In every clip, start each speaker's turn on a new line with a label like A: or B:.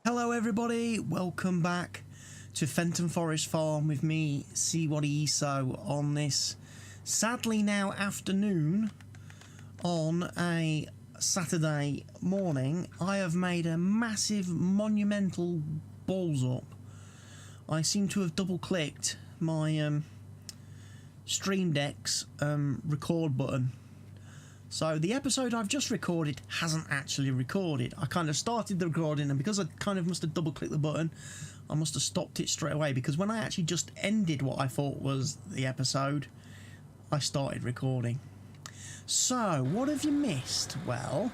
A: Hello everybody, welcome back to Fenton Forest Farm with me, CWATTYESO, on this sadly now afternoon on a Saturday morning. I have made a massive monumental balls up. I seem to have double clicked my Stream Deck's record button. So the episode I've just recorded hasn't actually recorded. I kind of started the recording, and because I kind of must have double clicked the button, I must have stopped it straight away, because when I actually just ended what I thought was the episode, I started recording. So what have you missed? Well,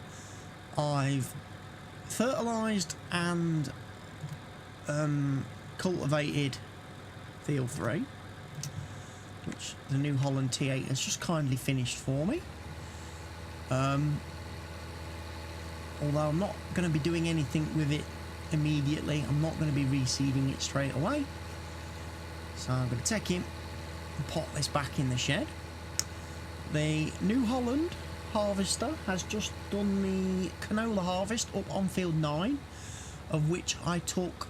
A: I've fertilised and cultivated Field 3, which the New Holland T8 has just kindly finished for me. Although I'm not going to be doing anything with it immediately, I'm not going to be reseeding it straight away. So I'm going to take him and pop this back in the shed. The New Holland harvester has just done the canola harvest up on field 9, of which I took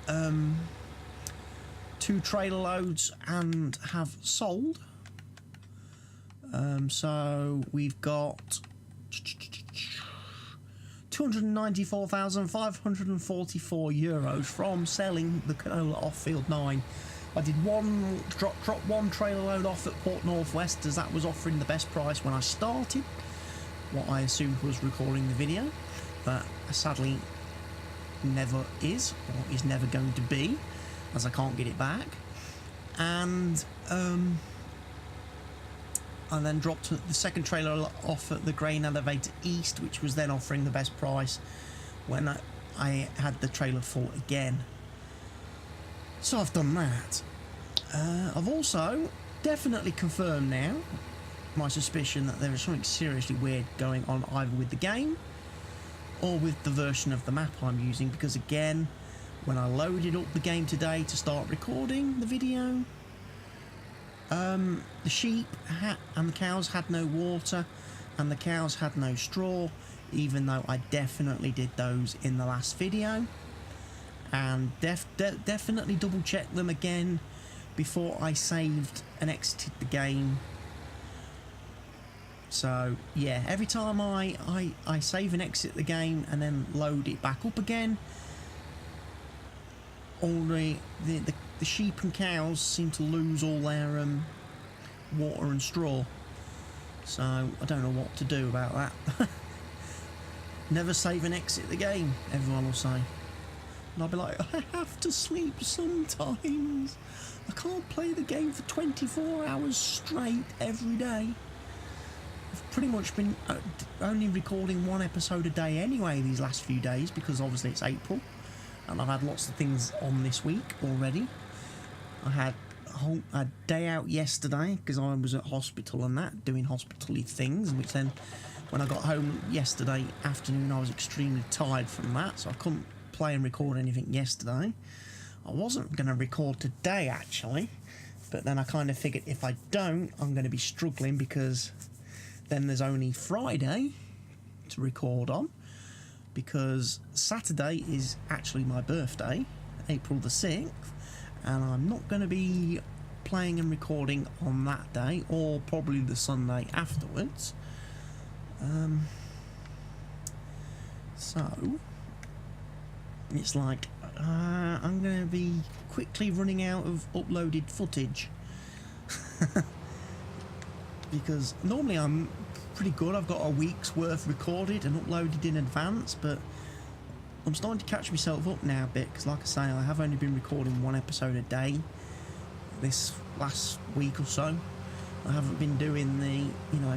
A: 2 trailer loads and have sold. So we've got 294,544 euros from selling the canola off field 9. I did drop one trailer load off at Port Northwest, as that was offering the best price when I started, what I assumed was recording the video, but sadly never is, or is never going to be, as I can't get it back. And I then dropped the second trailer off at the Grain Elevator East, which was then offering the best price when I had the trailer full again. So I've done that. I've also definitely confirmed now my suspicion that there is something seriously weird going on either with the game or with the version of the map I'm using, because again, when I loaded up the game today to start recording the video, the sheep and the cows had no water, and the cows had no straw, even though I definitely did those in the last video, and definitely double checked them again before I saved and exited the game. So yeah, every time I save and exit the game and then load it back up again, all the sheep and cows seem to lose all their water and straw. So I don't know what to do about that. Never save and exit the game, everyone will say. And I'll be like, I have to sleep sometimes. I can't play the game for 24 hours straight every day. I've pretty much been only recording 1 episode a day anyway these last few days, because obviously it's April. And I've had lots of things on this week already. I had a day out yesterday because I was at hospital and that, doing hospital-y things, which then when I got home yesterday afternoon I was extremely tired from that, so I couldn't play and record anything yesterday. I wasn't going to record today actually, but then I kind of figured if I don't, I'm going to be struggling, because then there's only Friday to record on, because Saturday is actually my birthday, April the 6th, and I'm not going to be playing and recording on that day, or probably the Sunday afterwards. So it's like I'm going to be quickly running out of uploaded footage. Because normally I'm pretty good, I've got a week's worth recorded and uploaded in advance, but I'm starting to catch myself up now a bit, because like I say, I have only been recording 1 episode a day this last week or so. I haven't been doing the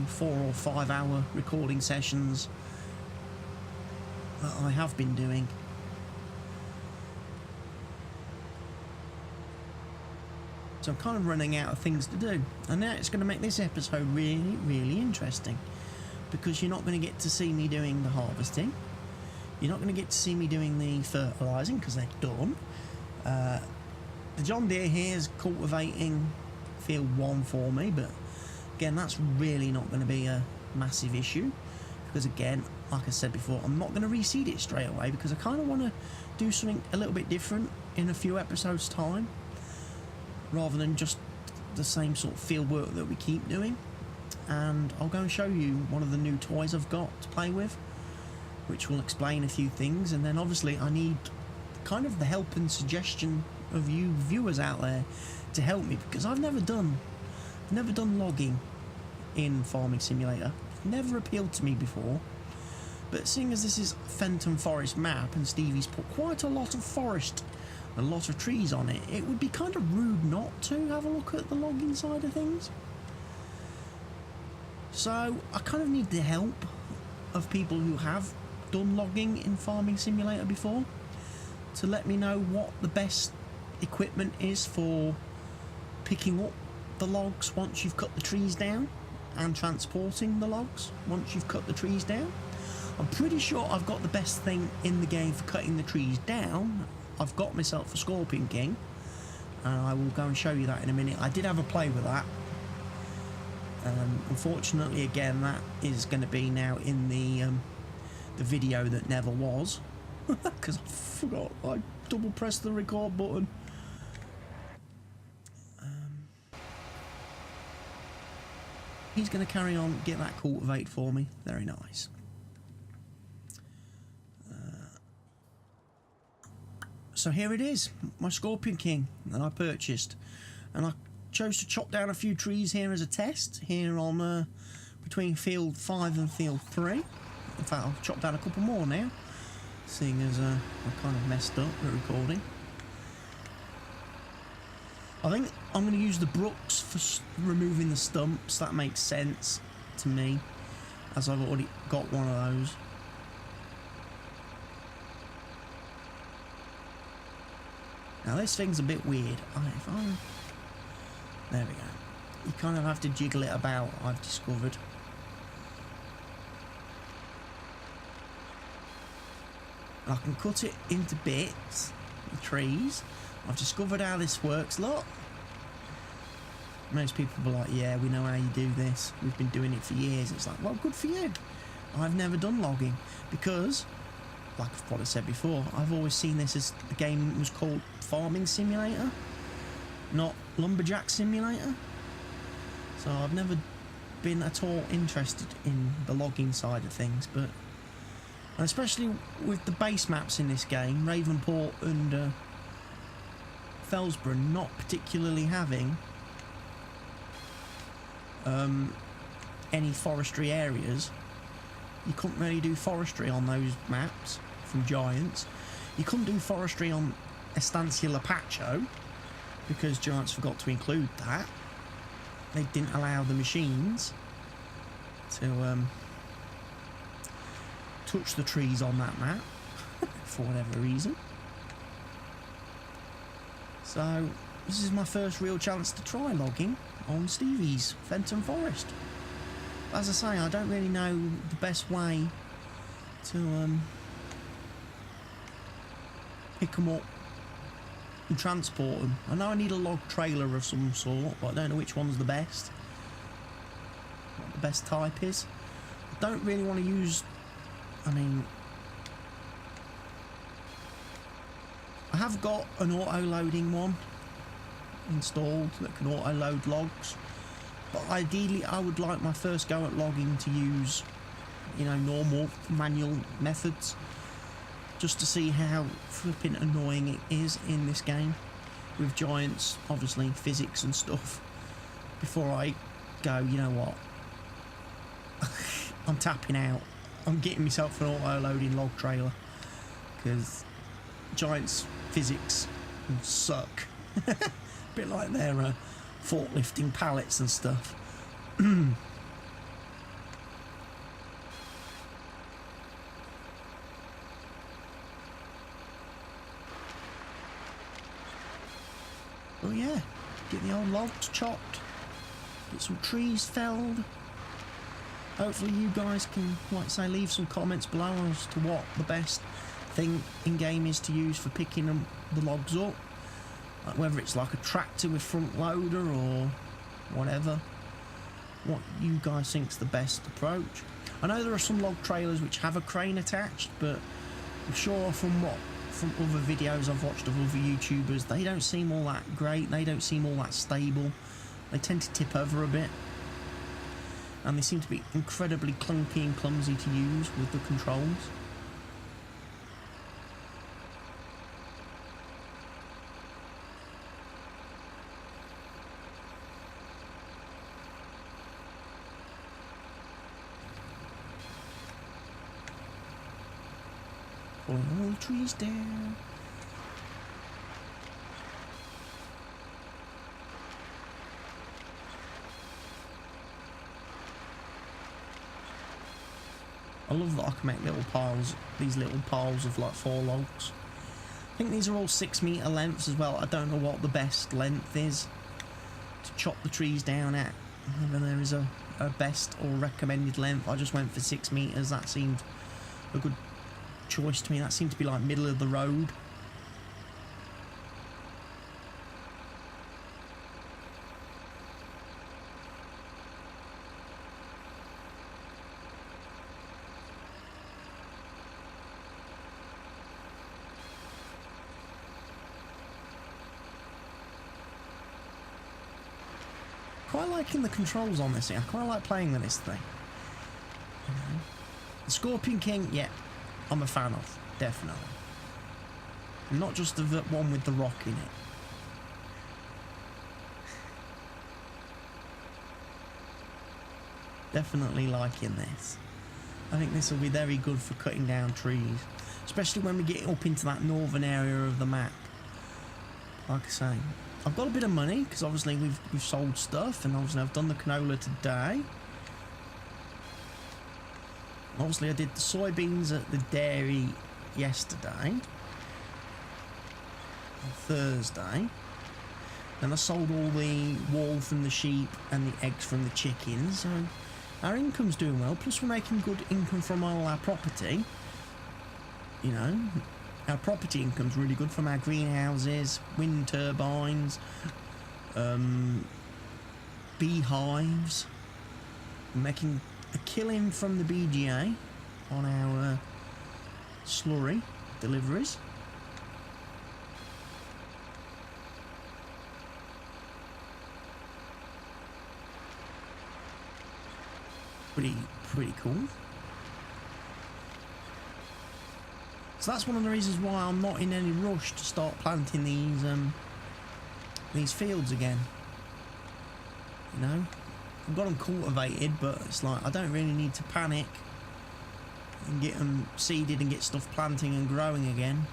A: 4 or 5 hour recording sessions that I have been doing. So I'm kind of running out of things to do, and now it's going to make this episode really, really interesting, because you're not going to get to see me doing the harvesting. You're not going to get to see me doing the fertilising, because they're done. The John Deere here is cultivating field 1 for me, but again, that's really not going to be a massive issue, because again, like I said before, I'm not going to reseed it straight away because I kind of want to do something a little bit different in a few episodes time, rather than just the same sort of field work that we keep doing. And I'll go and show you one of the new toys I've got to play with, which will explain a few things. And then obviously I need kind of the help and suggestion of you viewers out there to help me, because I've never done logging in Farming Simulator. Never appealed to me before. But seeing as this is Fenton Forest map and Stevie's put quite a lot of forest, a lot of trees on it, it would be kind of rude not to have a look at the logging side of things. So I kind of need the help of people who have done logging in Farming Simulator before to let me know what the best equipment is for picking up the logs once you've cut the trees down, and transporting the logs once you've cut the trees down. I'm pretty sure I've got the best thing in the game for cutting the trees down. I've got myself a Scorpion King, and I will go and show you that in a minute. I did have a play with that. Unfortunately, again, that is going to be now in the video that never was, because I forgot I double pressed the record button. He's going to carry on, get that cultivate for me. Very nice. So here it is, my Scorpion King that I purchased. And I chose to chop down a few trees here as a test, here on between field 5 and field 3. In fact, I've chopped down a couple more now, seeing as I kind of messed up the recording. I think I'm going to use the Brooks for removing the stumps. That makes sense to me, as I've already got one of those. Now this thing's a bit weird. There we go. You kind of have to jiggle it about, I've discovered. And I can cut it into bits, the trees. I've discovered how this works. Look, most people are like, yeah, we know how you do this, we've been doing it for years. It's like, well, good for you. I've never done logging because, like what I said before, I've always seen this as the game was called Farming Simulator, not Lumberjack Simulator. So I've never been at all interested in the logging side of things. But especially with the base maps in this game, Ravenport and Fellsborough not particularly having any forestry areas, you couldn't really do forestry on those maps from Giants. You couldn't do forestry on Estancia Lapacho because Giants forgot to include that. They didn't allow the machines to touch the trees on that map for whatever reason. So this is my first real chance to try logging on Stevie's Fenton Forest. As I say, I don't really know the best way to pick them up and transport them. I know I need a log trailer of some sort, but I don't know which one's the best, what the best type is. I don't really want to use, I have got an auto-loading one installed that can auto-load logs, but ideally I would like my first go at logging to use, you know, normal manual methods, just to see how flipping annoying it is in this game with Giants, obviously physics and stuff, before I go, you know what, I'm tapping out, I'm getting myself an auto-loading log trailer, because Giants physics suck. A bit like their forklifting pallets and stuff. Oh yeah, get the old logs chopped, get some trees felled. Hopefully you guys can, like I say, leave some comments below as to what the best thing in game is to use for picking the logs up, like whether it's like a tractor with front loader or whatever, what you guys think's the best approach. I know there are some log trailers which have a crane attached, but I'm sure from other videos I've watched of other YouTubers, they don't seem all that great, they don't seem all that stable. They tend to tip over a bit, and they seem to be incredibly clunky and clumsy to use with the controls. Pulling all the trees down. I love that I can make little piles, these little piles of like 4 logs. I think these are all 6 metre lengths as well. I don't know what the best length is to chop the trees down at. Whether there is a best or recommended length. I just went for 6 metres. That seemed a good choice to me. That seemed to be like middle of the road. Quite liking the controls on this thing. I quite like playing with this thing. You know? The Scorpion King, yeah, I'm a fan of, definitely. And not just the one with the rock in it. Definitely liking this. I think this will be very good for cutting down trees, especially when we get up into that northern area of the map. Like I say, I've got a bit of money because obviously we've sold stuff, and obviously I've done the canola today. Obviously I did the soybeans at the dairy yesterday, on Thursday. Then I sold all the wool from the sheep and the eggs from the chickens. So our income's doing well. Plus we're making good income from all our property. You know, our property income's really good from our greenhouses, wind turbines, beehives. We're making a killing from the BGA on our slurry deliveries. Pretty cool. So that's one of the reasons why I'm not in any rush to start planting these fields again. You know, I've got them cultivated, but it's like I don't really need to panic and get them seeded and get stuff planting and growing again,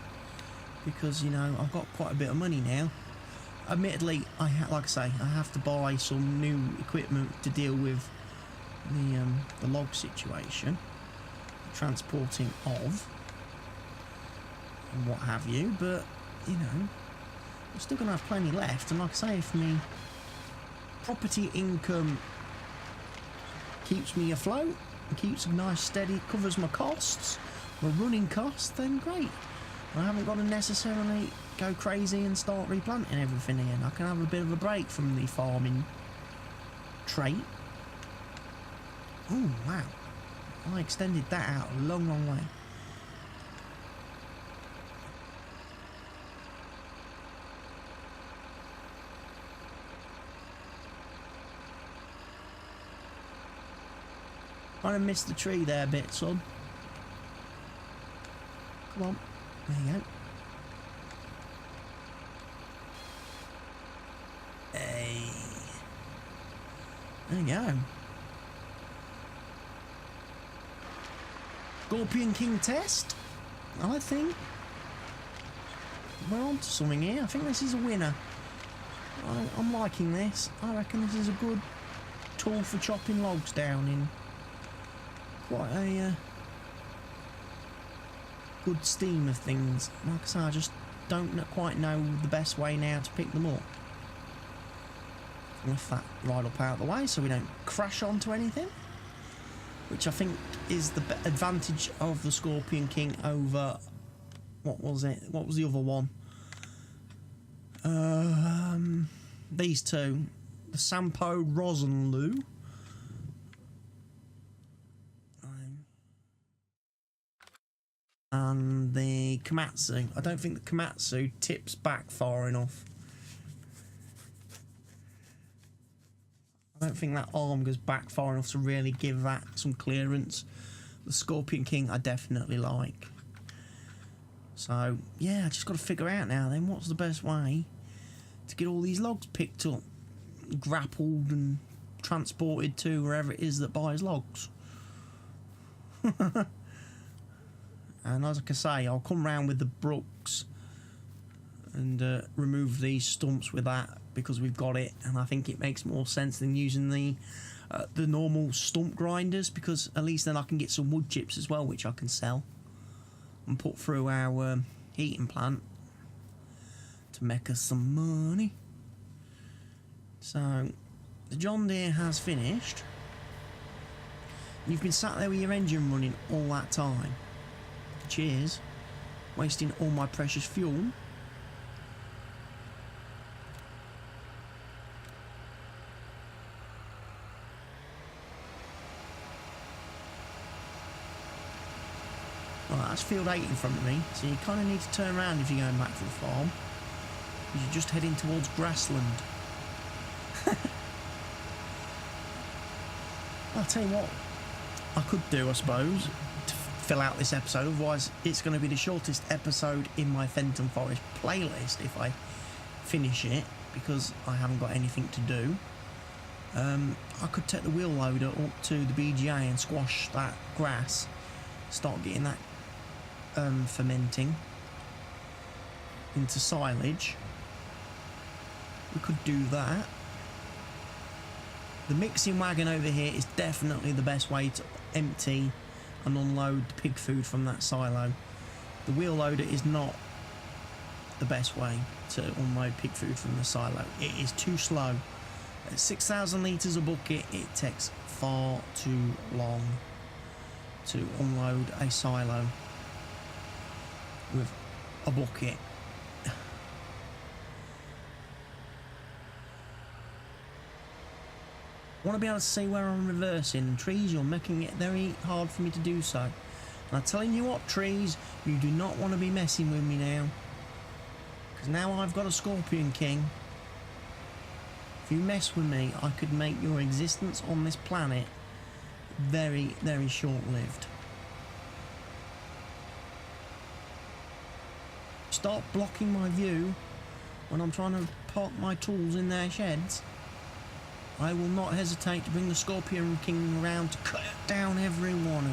A: because you know I've got quite a bit of money now. Admittedly, like I say, I have to buy some new equipment to deal with the log situation, transporting of and what have you, but you know I'm still gonna have plenty left. And like I say, if me property income keeps me afloat and keeps a nice steady, covers my costs, my running costs, then great. I haven't got to necessarily go crazy and start replanting everything again. I can have a bit of a break from the farming trait. Oh wow, I extended that out a long way. I missed the tree there a bit, son. Come on, there you go. Hey, there you go. Scorpion King test. I think we're on to something here. I think this is a winner. I'm liking this. I reckon this is a good tool for chopping logs down in quite a good steam of things. Like I say, I just don't quite know the best way now to pick them up. Lift that right up out of the way so we don't crash onto anything, which I think is the advantage of the Scorpion King over, what was it? What was the other one? These two, the Sampo Rosenlu. Komatsu. I don't think the Komatsu tips back far enough. I don't think that arm goes back far enough to really give that some clearance. The Scorpion King I definitely like. So, yeah, I just got to figure out now then what's the best way to get all these logs picked up, grappled and transported to wherever it is that buys logs. And as I can say, I'll come round with the Brooks and remove these stumps with that because we've got it, and I think it makes more sense than using the normal stump grinders, because at least then I can get some wood chips as well, which I can sell and put through our heating plant to make us some money. So the John Deere has finished. You've been sat there with your engine running all that time. Cheers. Wasting all my precious fuel. Right, that's field 8 in front of me, so you kind of need to turn around if you're going back to the farm. You're just heading towards Grassland. I'll tell you what I could do, I suppose, to fill out this episode. Otherwise, it's going to be the shortest episode in my Fenton Forest playlist if I finish it, because I haven't got anything to do. I could take the wheel loader up to the BGA and squash that grass, start getting that fermenting into silage. We could do that. The mixing wagon over here is definitely the best way to empty and unload the pig food from that silo. The wheel loader is not the best way to unload pig food from the silo. It is too slow. At 6,000 litres a bucket, it takes far too long to unload a silo with a bucket. I want to be able to see where I'm reversing. Trees, you're making it very hard for me to do so. And I'm telling you what, trees, you do not want to be messing with me now. Because now I've got a Scorpion King. If you mess with me, I could make your existence on this planet very, very short-lived. Stop blocking my view when I'm trying to park my tools in their sheds. I will not hesitate to bring the Scorpion King around to cut down every one of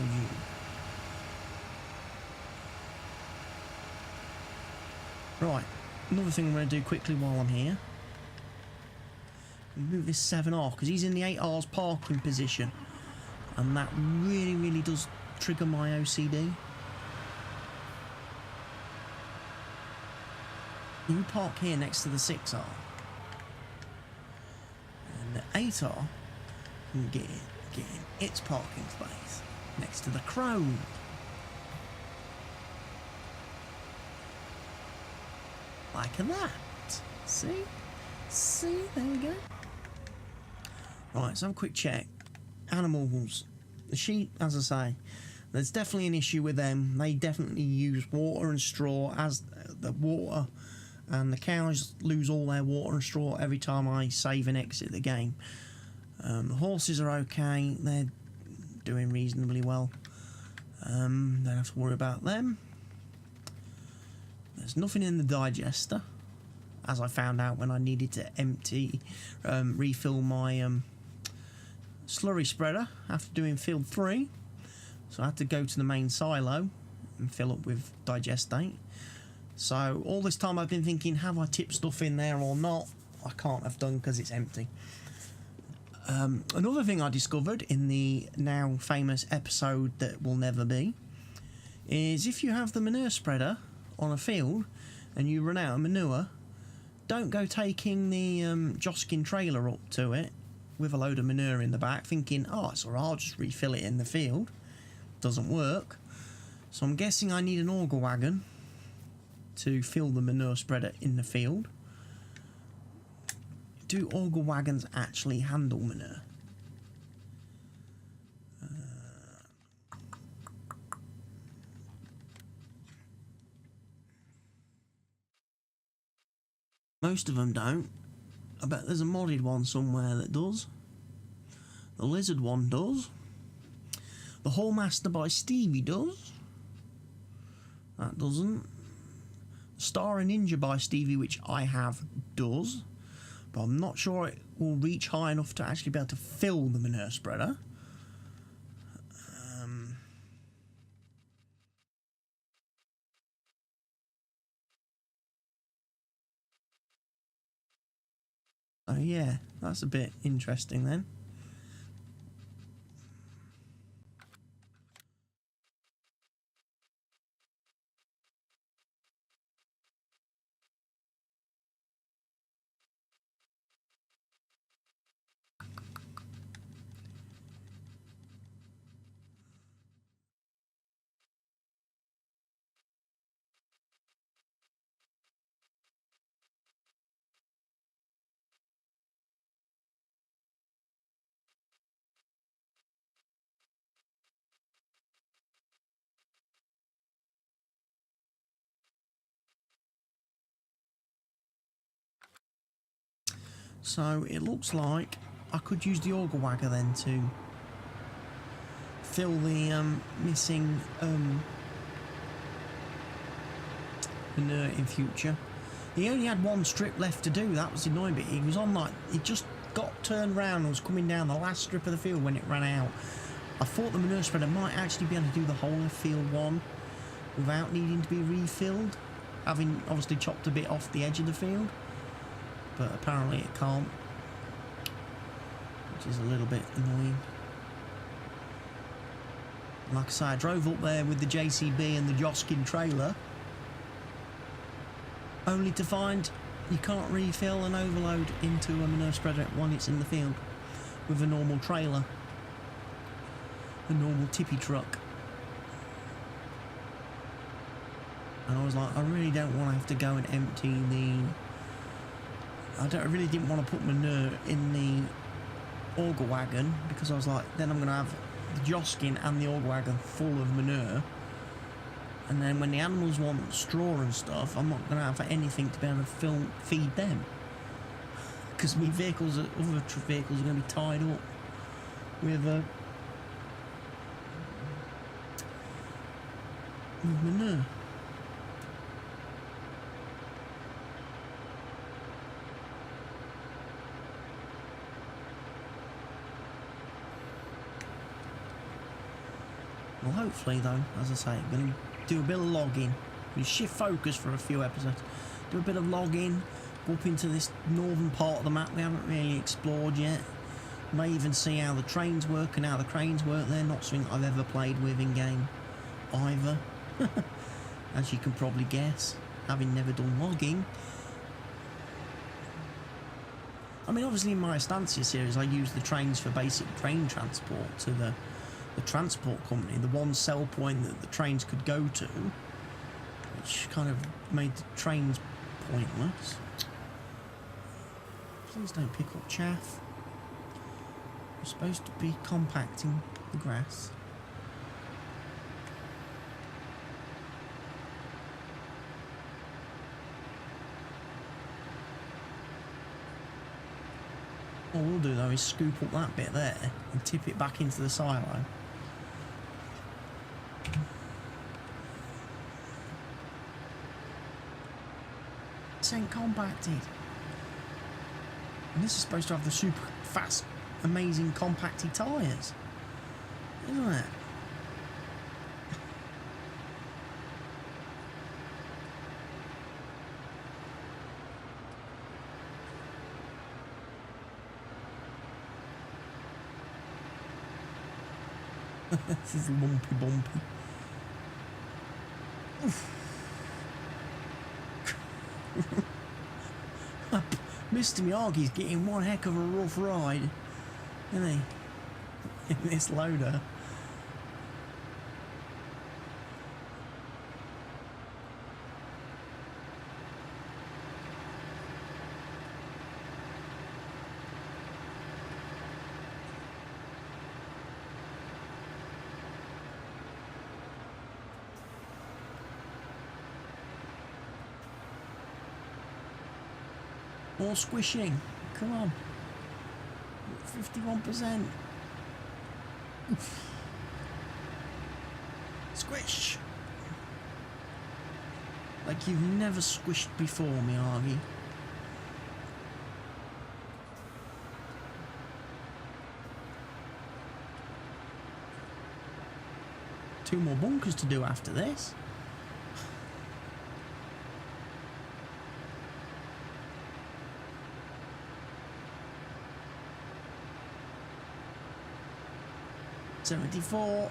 A: you. Right, another thing I'm going to do quickly while I'm here. Move this 7R, because he's in the 8R's parking position. And that really, really does trigger my OCD. You park here next to the 6R. The 8R can get in its parking space next to the Chrome. Like that. See? There we go. Right, so have a quick check. Animals. The sheep, as I say, there's definitely an issue with them. They definitely use water and straw as the water. And the cows lose all their water and straw every time I save and exit the game. The horses are okay. They're doing reasonably well. Don't have to worry about them. There's nothing in the digester, as I found out when I needed to refill my slurry spreader after doing field 3. So I had to go to the main silo and fill up with digestate. So all this time I've been thinking, have I tipped stuff in there or not? I can't have done because it's empty. Another thing I discovered in the now famous episode that will never be is if you have the manure spreader on a field and you run out of manure, don't go taking the Joskin trailer up to it with a load of manure in the back thinking, oh, it's alright, I'll just refill it in the field. Doesn't work. So I'm guessing I need an auger wagon to fill the manure spreader in the field. Do auger wagons actually handle manure? Most of them don't. I bet there's a modded one somewhere that does. The lizard one does. The Hallmaster by Stevie does. That doesn't. Star and Ninja by Stevie, which I have, does. But I'm not sure it will reach high enough to actually be able to fill the manure spreader. Oh yeah, that's a bit interesting then. So it looks like I could use the Orga Worker then to fill the missing manure in future. He only had one strip left to do, that was the annoying bit. He was on like, he just got turned round and was coming down the last strip of the field when it ran out. I thought the manure spreader might actually be able to do the whole of field 1 without needing to be refilled, having obviously chopped a bit off the edge of the field. But apparently it can't, which is a little bit annoying. Like I say, I drove up there with the JCB and the Joskin trailer, only to find you can't refill and overload into a manure spreader when it's in the field with a normal trailer, a normal tippy truck. And I was like, I really don't want to have to go and empty the... I really didn't want to put manure in the auger wagon, because I was like, then I'm going to have the Joskin and the auger wagon full of manure, and then when the animals want straw and stuff, I'm not going to have anything to be able to feed them, because my vehicles, other vehicles are going to be tied up with manure. Well, hopefully though, as I say, I'm going to do a bit of logging. We shift focus for a few episodes. Do a bit of logging, go up into this northern part of the map we haven't really explored yet. May even see how the trains work and how the cranes work. They're not something I've ever played with in game either, as you can probably guess, having never done logging. I mean, obviously in my Estancia series I use the trains for basic train transport to the transport company, the one sell point that the trains could go to, which kind of made the trains pointless. Please don't pick up chaff. You're supposed to be compacting the grass. What we'll do though is scoop up that bit there and tip it back into the silo. This ain't compacted. And this is supposed to have the super fast, amazing compacted tyres, isn't it? This is lumpy bumpy. Mr. Miyagi's getting one heck of a rough ride, isn't he? In this loader. More squishing. Come on. 51%. Oof. Squish. Like you've never squished before, Miyagi. Two more bunkers to do after this. $74.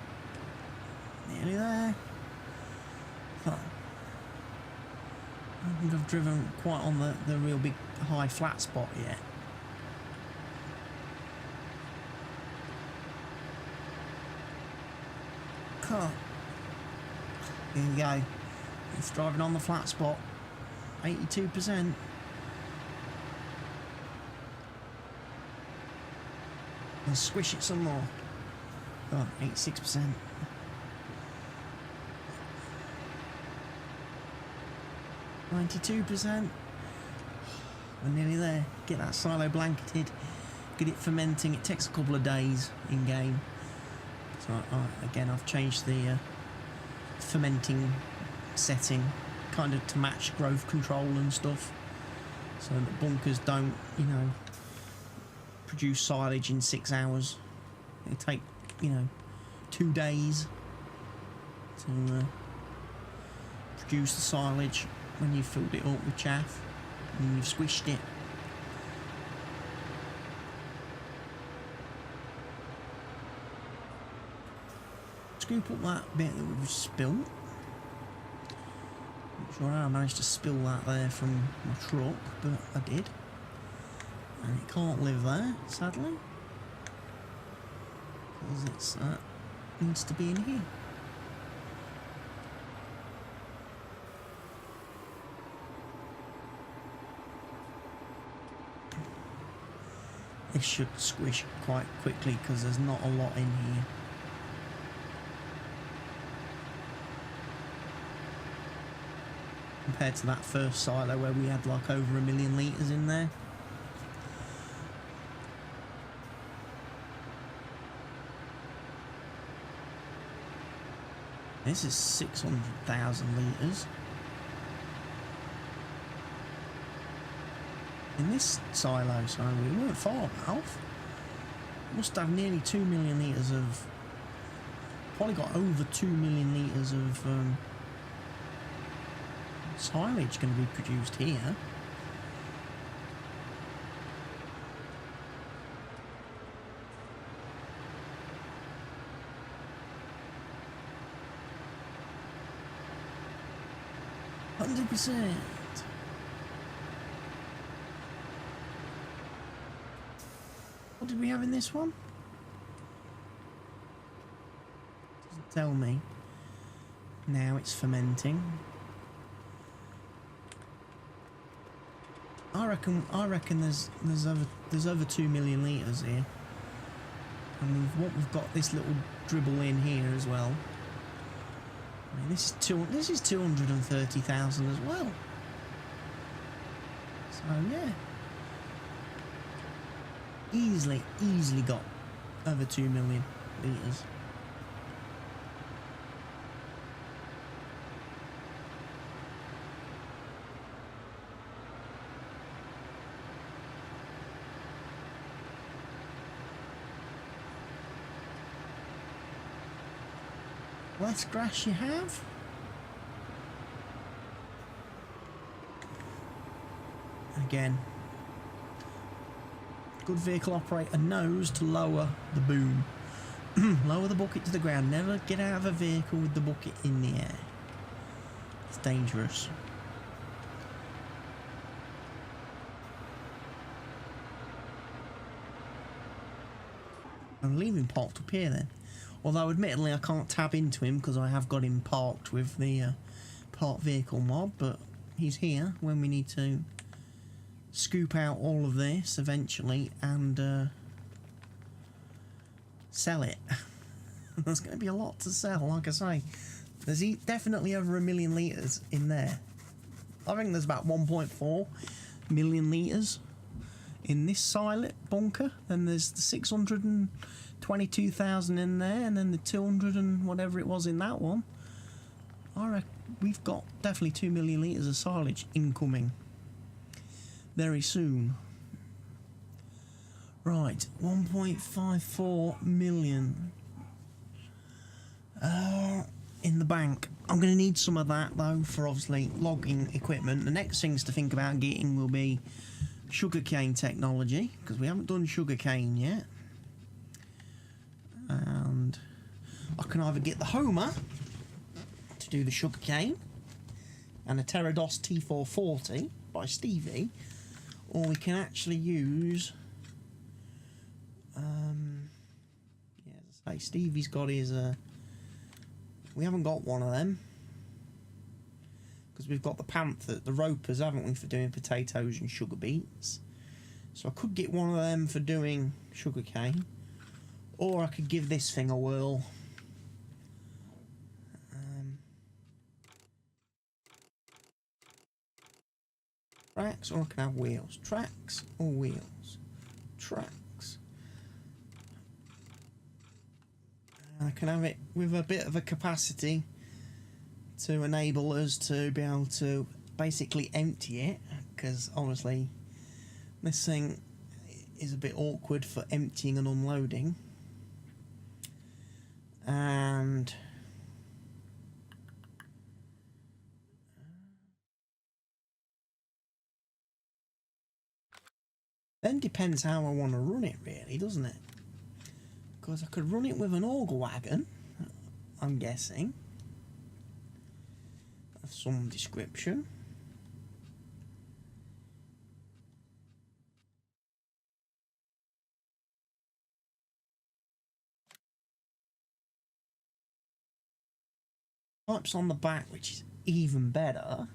A: Nearly there. Huh. I don't think I've driven quite on the real big high flat spot yet. Huh. Here we go. It's driving on the flat spot. 82%. Let's squish it some more. Oh, 86%. 92%. We're nearly there. Get that silo blanketed. Get it fermenting. It takes a couple of days in game. So again, I've changed the fermenting setting kind of to match growth control and stuff, so that bunkers don't, you know, produce silage in 6 hours. It'll take, you know, 2 days to produce the silage when you've filled it up with chaff and you've squished it. Scoop up that bit that we've spilt. Not sure how I managed to spill that there from my truck, but I did. And it can't live there, sadly, because it's needs to be in here. This should squish quite quickly because there's not a lot in here. Compared to that first silo where we had like over 1 million litres in there. This is 600,000 litres. In this silo, so we weren't far off. Must have nearly 2 million litres of... Probably got over 2 million litres of silage going to be produced here. %. What did we have in this one? Doesn't tell me. Now it's fermenting. I reckon there's over 2 million litres here, and we've got this little dribble in here as well. I mean, this is 230,000 as well. So yeah, easily got over 2 million litres. Less grass you have. Again, good vehicle operator knows to lower the boom. Lower the bucket to the ground. Never get out of a vehicle with the bucket in the air. It's dangerous. I'm leaving parked up here then. Although, admittedly, I can't tab into him because I have got him parked with the parked vehicle mod, but he's here when we need to scoop out all of this eventually and sell it. There's going to be a lot to sell, like I say. There's definitely over 1 million litres in there. I think there's about 1.4, million litres in this silent bunker. Then there's the 622,000 in there, and then the 200 and whatever it was in that one. I reckon we've got definitely 2 million litres of silage incoming very soon. Right, 1.54 million in the bank. I'm going to need some of that though for obviously logging equipment. The next things to think about getting will be sugarcane technology, because we haven't done sugarcane yet. And I can either get the Homer to do the sugarcane and a Tenacious T440 by Stevie, or we can actually use yeah, as I say, Stevie's got his we haven't got one of them because we've got the Panther, the ropers, haven't we, for doing potatoes and sugar beets. So I could get one of them for doing sugarcane, or I could give this thing a whirl. Tracks, or I can have wheels. Tracks or wheels? Tracks. I can have it with a bit of a capacity to enable us to be able to basically empty it, because obviously this thing is a bit awkward for emptying and unloading. And then depends how I want to run it, really, doesn't it? Because I could run it with an Orga wagon, I'm guessing, of some description. Pipes on the back, which is even better.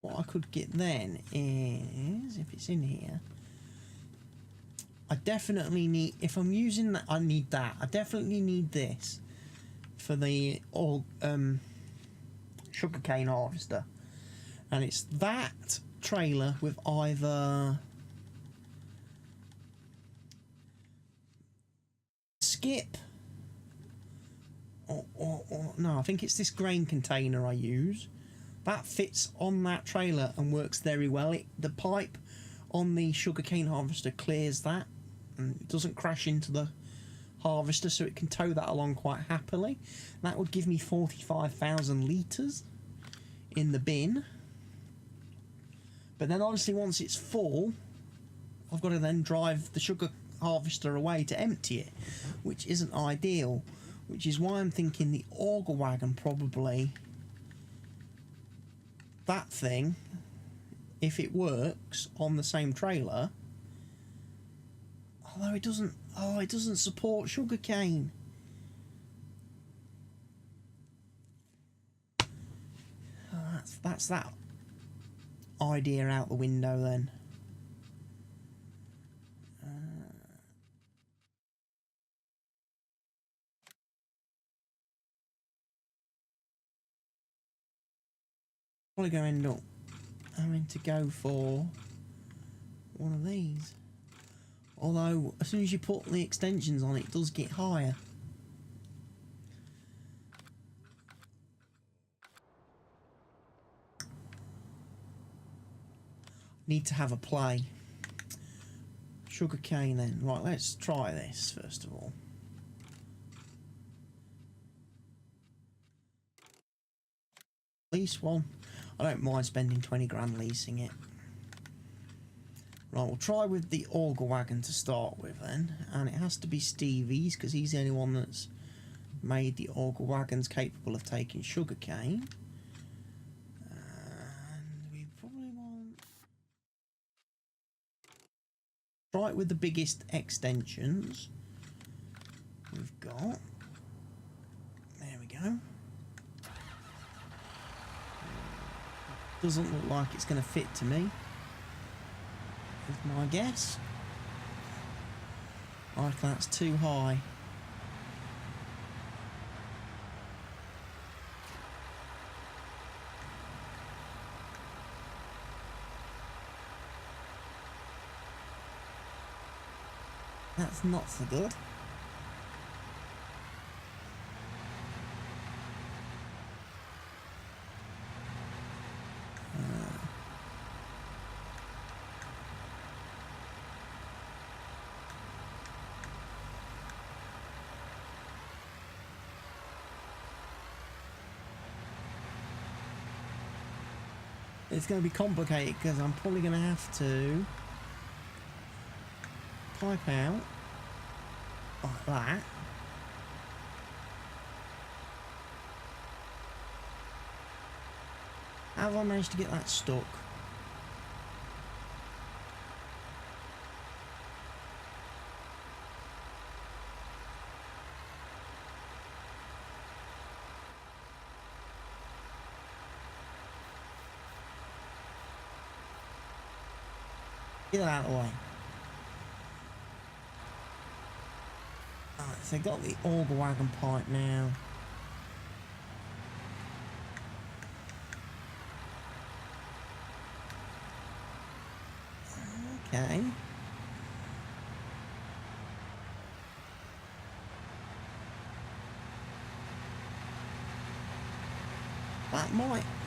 A: What I could get then is, if it's in here, I definitely need, if I'm using that, I need that. I definitely need this for the sugarcane harvester. And it's that trailer with either skip or no, I think it's this grain container I use. That fits on that trailer and works very well. The pipe on the sugarcane harvester clears that and it doesn't crash into the harvester, so it can tow that along quite happily. That would give me 45,000 litres in the bin. But then obviously once it's full, I've got to then drive the sugar harvester away to empty it, which isn't ideal, which is why I'm thinking the Orga wagon probably, that thing, if it works on the same trailer, although it doesn't support sugarcane. That's that idea out the window then. Probably going to end up having to go for one of these. Although, as soon as you put the extensions on, it does get higher. Need to have a play. Sugarcane then. Right, let's try this first of all. Lease one. I don't mind spending 20 grand leasing it. Right, we'll try with the Orga wagon to start with then, and it has to be Stevie's because he's the only one that's made the Orga wagons capable of taking sugarcane. And we probably want try it with the biggest extensions we've got. There we go. Doesn't look like it's going to fit to me, is my guess. I reckon that's too high. That's not so good. It's going to be complicated because I'm probably going to have to pipe out like that. How have I managed to get that stuck? Get that out of the way. Alright, so I've got the Orga Wagon pipe now. Okay.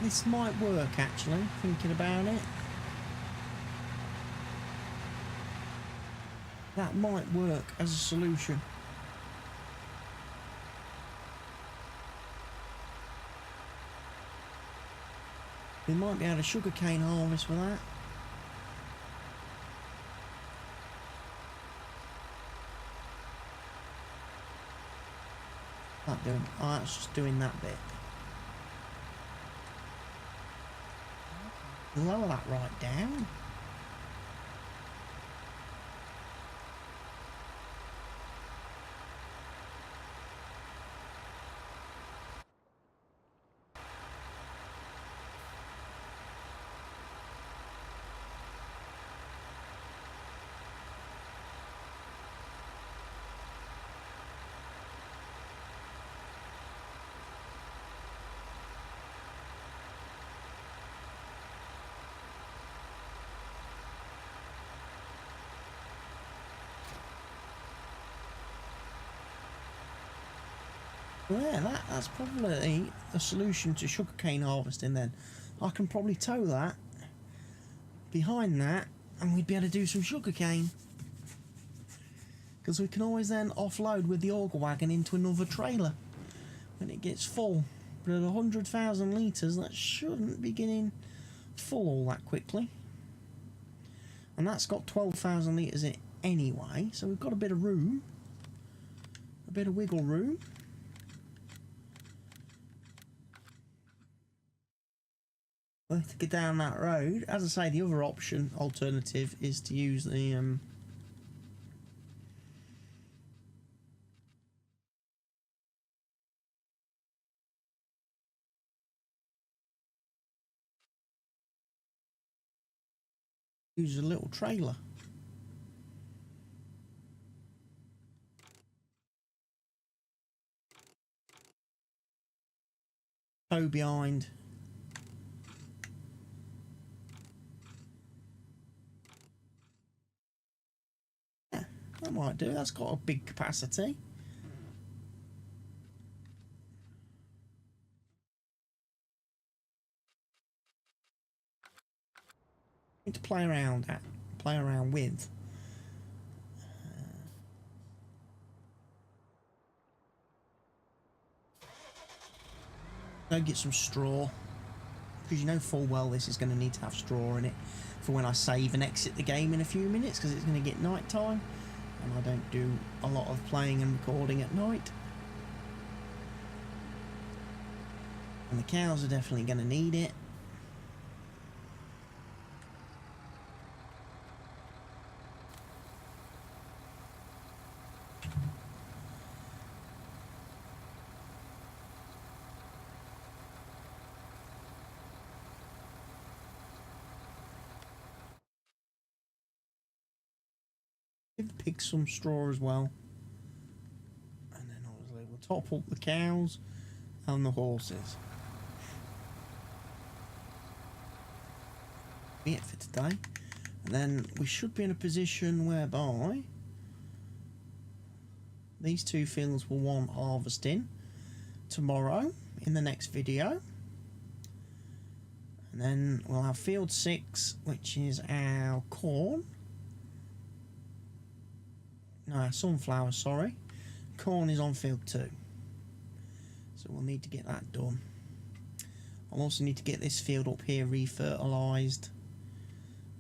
A: This might work actually, thinking about it. That might work as a solution. We might be able to sugarcane harvest with that. Not doing. Oh, it's just doing that bit. Lower that right down. Yeah, that's probably a solution to sugarcane harvesting then. I can probably tow that behind that and we'd be able to do some sugarcane. Because we can always then offload with the Orga Wagon into another trailer when it gets full. But at 100,000 litres that shouldn't be getting full all that quickly. And that's got 12,000 litres in it anyway, so we've got a bit of room. A bit of wiggle room. To get down that road, as I say, the other alternative is to use the use a little trailer. Tow behind. That might do. That's got a big capacity. Need to play around with. Go get some straw, because you know full well this is going to need to have straw in it for when I save and exit the game in a few minutes, because it's going to get night time. And I don't do a lot of playing and recording at night. And the cows are definitely going to need it. Give the pigs some straw as well. And then obviously we'll top up the cows and the horses. Be it for today. And then we should be in a position whereby these two fields will want harvesting tomorrow in the next video. And then we'll have field 6, which is our corn. No, our sunflower, sorry. Corn is on field 2. So we'll need to get that done. I'll also need to get this field up here refertilised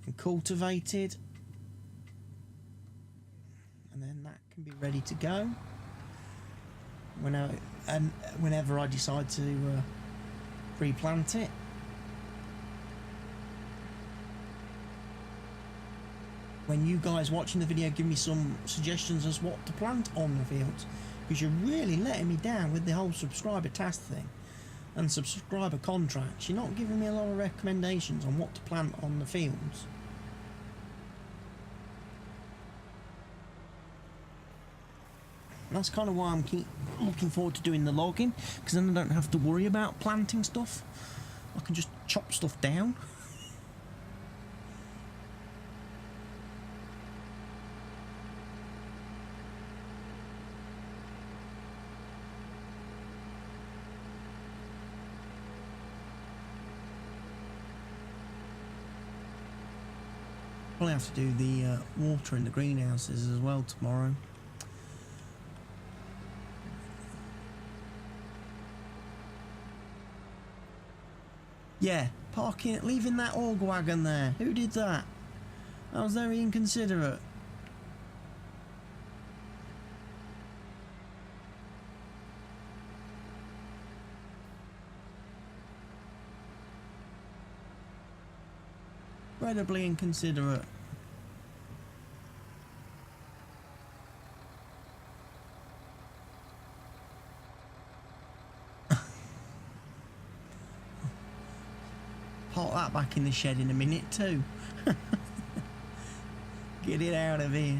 A: and cultivated. And then that can be ready to go whenever I decide to replant it. When you guys watching the video give me some suggestions as what to plant on the fields, because you're really letting me down with the whole subscriber task thing and subscriber contracts. You're not giving me a lot of recommendations on what to plant on the fields. And that's kind of why I'm looking forward to doing the logging, because then I don't have to worry about planting stuff. I can just chop stuff down. Probably have to do the water in the greenhouses as well tomorrow. Yeah, leaving that Orga wagon there. Who did that? That was very inconsiderate. Incredibly inconsiderate. Put that back in the shed in a minute too. Get it out of here.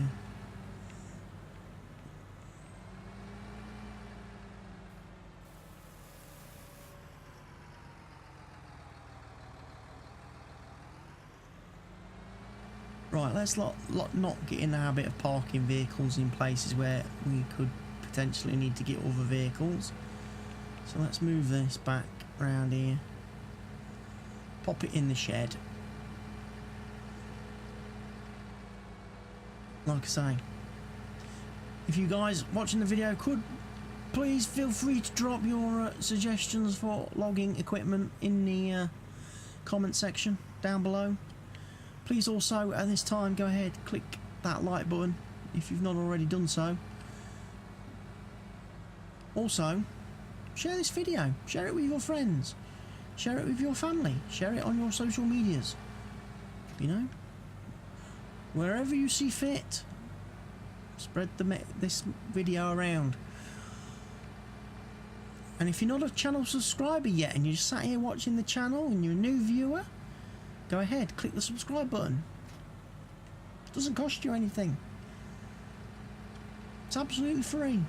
A: Right, let's not get in the habit of parking vehicles in places where we could potentially need to get other vehicles. So let's move this back round here. Pop it in the shed. Like I say, if you guys watching the video could, please feel free to drop your suggestions for logging equipment in the comment section down below. Please also at this time go ahead, click that like button if you've not already done so. Also, share this video, share it with your friends, share it with your family, share it on your social medias. You know, wherever you see fit, spread this video around. And if you're not a channel subscriber yet and you're just sat here watching the channel and you're a new viewer, go ahead, click the subscribe button. It doesn't cost you anything. It's absolutely free.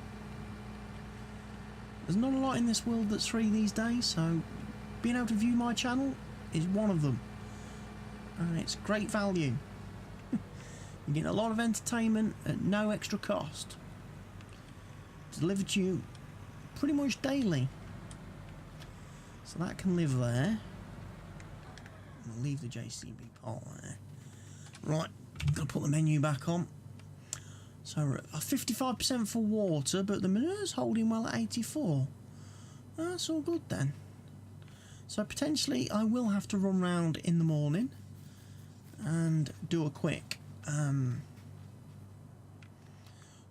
A: There's not a lot in this world that's free these days, so being able to view my channel is one of them. And it's great value. You're getting a lot of entertainment at no extra cost. It's delivered to you pretty much daily. So that can live there. I'll leave the JCB part there. Right, gotta put the menu back on. So we're at 55% for water, but the manure's holding well at 84. That's all good then. So potentially I will have to run round in the morning and do a quick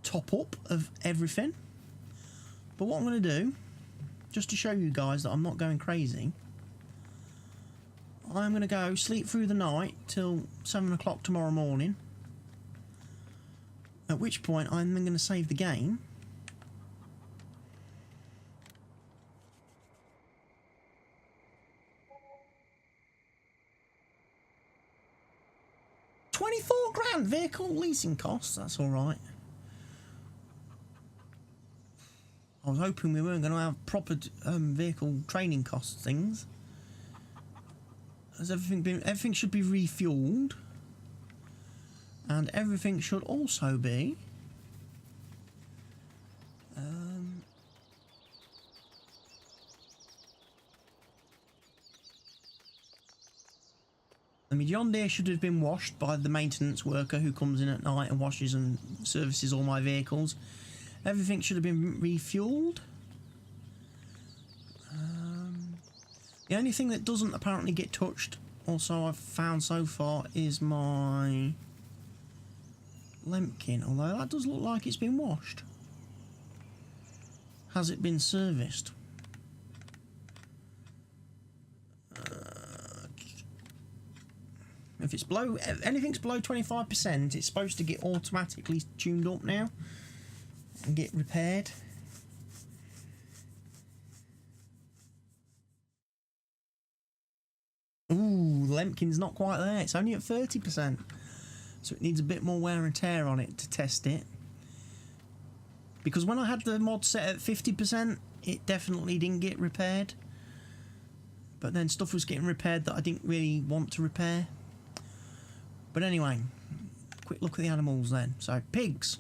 A: top up of everything. But what I'm going to do, just to show you guys that I'm not going crazy, I'm going to go sleep through the night till 7 o'clock tomorrow morning, at which point I'm then going to save the game. £24 grand vehicle leasing costs, that's alright. I was hoping we weren't going to have proper vehicle training cost things. Has everything should be refueled, and everything should also be I mean, John Deere should have been washed by the maintenance worker who comes in at night and washes and services all my vehicles. Everything should have been refueled. The only thing that doesn't apparently get touched, also I've found so far, is my Lemkin, although that does look like it's been washed. Has it been serviced? If it's below, anything's below 25%, it's supposed to get automatically tuned up now and get repaired. Ooh, Lemkin's not quite there. It's only at 30%. So it needs a bit more wear and tear on it to test it. Because when I had the mod set at 50%, it definitely didn't get repaired. But then stuff was getting repaired that I didn't really want to repair. But anyway, quick look at the animals then. So pigs,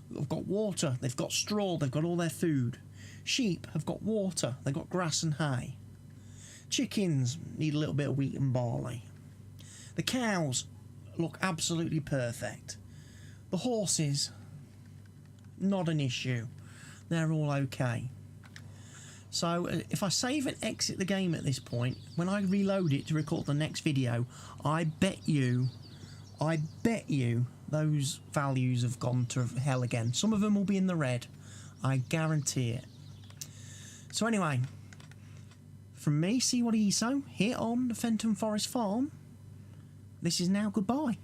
A: they've got water, they've got straw, they've got all their food. Sheep have got water, they've got grass and hay. Chickens need a little bit of wheat and barley. The cows look absolutely perfect. The horses, not an issue. They're all okay. So if I save and exit the game at this point, when I reload it to record the next video, I bet you those values have gone to hell again. Some of them will be in the red. I guarantee it. So anyway, from me, CWATTYESO, here on the Fenton Forest farm, this is now goodbye.